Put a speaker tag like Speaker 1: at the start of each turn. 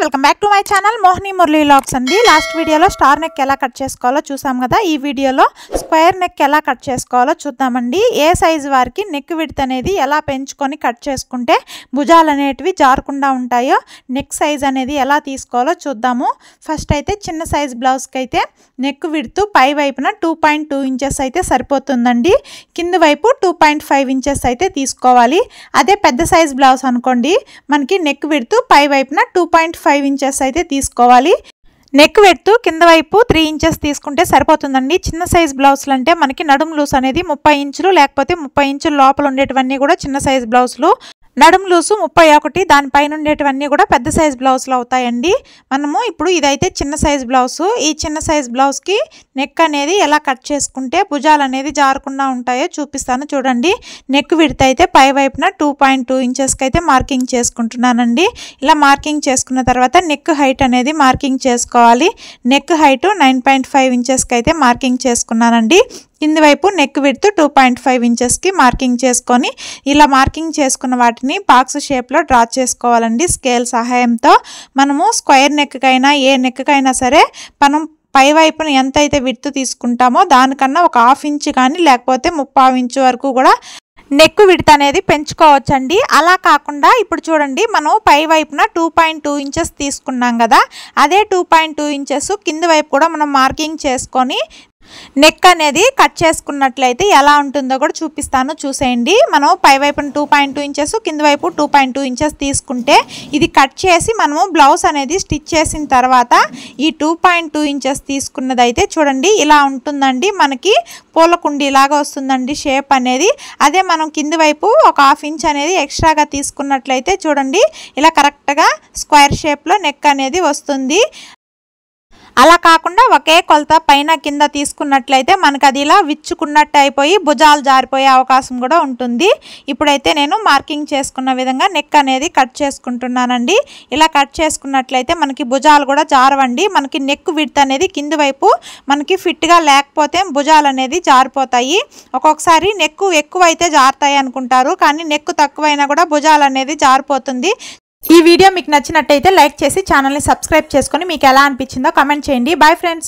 Speaker 1: Welcome back to my channel Mohini Murali vlogs అండి. Last వీడియోలో star neck ఎలా కట్ చేసుకోవాలో చూసాం కదా. ఈ వీడియోలో స్క్వేర్ నెక్ ఎలా కట్ చేసుకోవాలో చూద్దామండి. ఏ సైజు వారికి నెక్ విడ్త్ అనేది ఎలా పెంచుకొని కట్ చేసుకుంటే భుజాలు అనేటివి జారకుండా ఉంటాయో, నెక్ సైజ్ అనేది ఎలా తీసుకోవాలో చూద్దాము. ఫస్ట్ అయితే చిన్న సైజ్ బ్లౌజ్కి అయితే నెక్ విడ్త్ పై వైపున 2.2 ఇంచెస్ అయితే సరిపోతుందండి. కింద వైపు 2.5 ఇంచెస్ అయితే తీసుకోవాలి. అదే పెద్ద సైజ్ బ్లౌజ్ అనుకోండి, మనకి నెక్ విడ్త్ పై వైపున 2.5 ఇంచెస్ అయితే తీసుకోవాలి. నెక్ విడ్త్ కింద వైపు 3 ఇంచెస్ తీసుకుంటే సరిపోతుందండి. చిన్న సైజ్ బ్లౌజులు అంటే మనకి నడుము లూస్ అనేది 30 ఇంచులు లేకపోతే 30 ఇంచుల లోపల ఉండేటివన్నీ కూడా చిన్న సైజ్ బ్లౌజులు, నడుము లూసు 31, దానిపైన ఉండేటివన్నీ కూడా పెద్ద సైజ్ బ్లౌజులు అవుతాయండి. మనము ఇప్పుడు ఇదైతే చిన్న సైజ్ బ్లౌజు. ఈ చిన్న సైజ్ బ్లౌజ్కి నెక్ అనేది ఎలా కట్ చేసుకుంటే భుజాలు అనేది జారకుండా ఉంటాయో చూపిస్తాను చూడండి. నెక్ విడ్త్ అయితే పై వైపున 2.2 ఇంచెస్కి అయితే మార్కింగ్ చేసుకుంటున్నానండి. ఇలా మార్కింగ్ చేసుకున్న తర్వాత నెక్ హైట్ అనేది మార్కింగ్ చేసుకోవాలి. నెక్ హైట్ 9.5 ఇంచెస్కి అయితే మార్కింగ్ చేసుకున్నానండి. కింది వైపు నెక్ విడ్త్ 2.5 ఇంచెస్కి మార్కింగ్ చేసుకొని ఇలా మార్కింగ్ చేసుకున్న వాటిని బాక్స్ షేప్లో డ్రా చేసుకోవాలండి. స్కేల్ సహాయంతో మనము స్క్వేర్ నెక్కైనా ఏ నెక్కైనా సరే మనం పై వైపున ఎంత అయితే విడ్త్ తీసుకుంటామో దానికన్నా ఒక 1/2 ఇంచు కానీ లేకపోతే 3/4 ఇంచు వరకు కూడా నెక్ విడ్త్ అనేది పెంచుకోవచ్చండి. అలా కాకుండా ఇప్పుడు చూడండి, మనం పై వైపున 2.2 ఇంచెస్ తీసుకున్నాం కదా, అదే 2.2 ఇంచెస్ కింద వైపు కూడా మనం మార్కింగ్ చేసుకొని నెక్ అనేది కట్ చేసుకున్నట్లయితే ఎలా ఉంటుందో కూడా చూపిస్తాను చూసేయండి. మనం పై వైపున 2.2 ఇంచెస్ కింద వైపు 2.2 ఇంచెస్ తీసుకుంటే ఇది కట్ చేసి మనము బ్లౌజ్ అనేది స్టిచ్ చేసిన తర్వాత ఈ 2.2 ఇంచెస్ తీసుకున్నదైతే చూడండి ఇలా ఉంటుందండి. మనకి పూల కుండీలాగా వస్తుందండి షేప్ అనేది. అదే మనం కింద వైపు ఒక 1/2 ఇంచ్ అనేది ఎక్స్ట్రాగా తీసుకున్నట్లయితే చూడండి ఇలా కరెక్ట్గా స్క్వేర్ షేప్లో నెక్ అనేది వస్తుంది. అలా కాకుండా ఒకే కొలత పైన కింద తీసుకున్నట్లయితే మనకు అది ఇలా విచ్చుకున్నట్టు అయిపోయి భుజాలు జారిపోయే అవకాశం కూడా ఉంటుంది. ఇప్పుడైతే నేను మార్కింగ్ చేసుకున్న విధంగా నెక్ అనేది కట్ చేసుకుంటున్నానండి. ఇలా కట్ చేసుకున్నట్లయితే మనకి భుజాలు కూడా జారవండి. మనకి నెక్ విడ్త్ అనేది కింద వైపు మనకి ఫిట్గా లేకపోతే భుజాలు అనేది జారిపోతాయి. ఒక్కొక్కసారి నెక్ ఎక్కువ అయితే జారుతాయి అనుకుంటారు, కానీ నెక్ తక్కువైనా కూడా భుజాలు అనేది జారిపోతుంది. ఈ వీడియో మీకు నచ్చినట్టయితే లైక్ చేసి ఛానల్ని సబ్స్క్రైబ్ చేసుకొని మీకు ఎలా అనిపించిందో కామెంట్ చేయండి. Bye friends.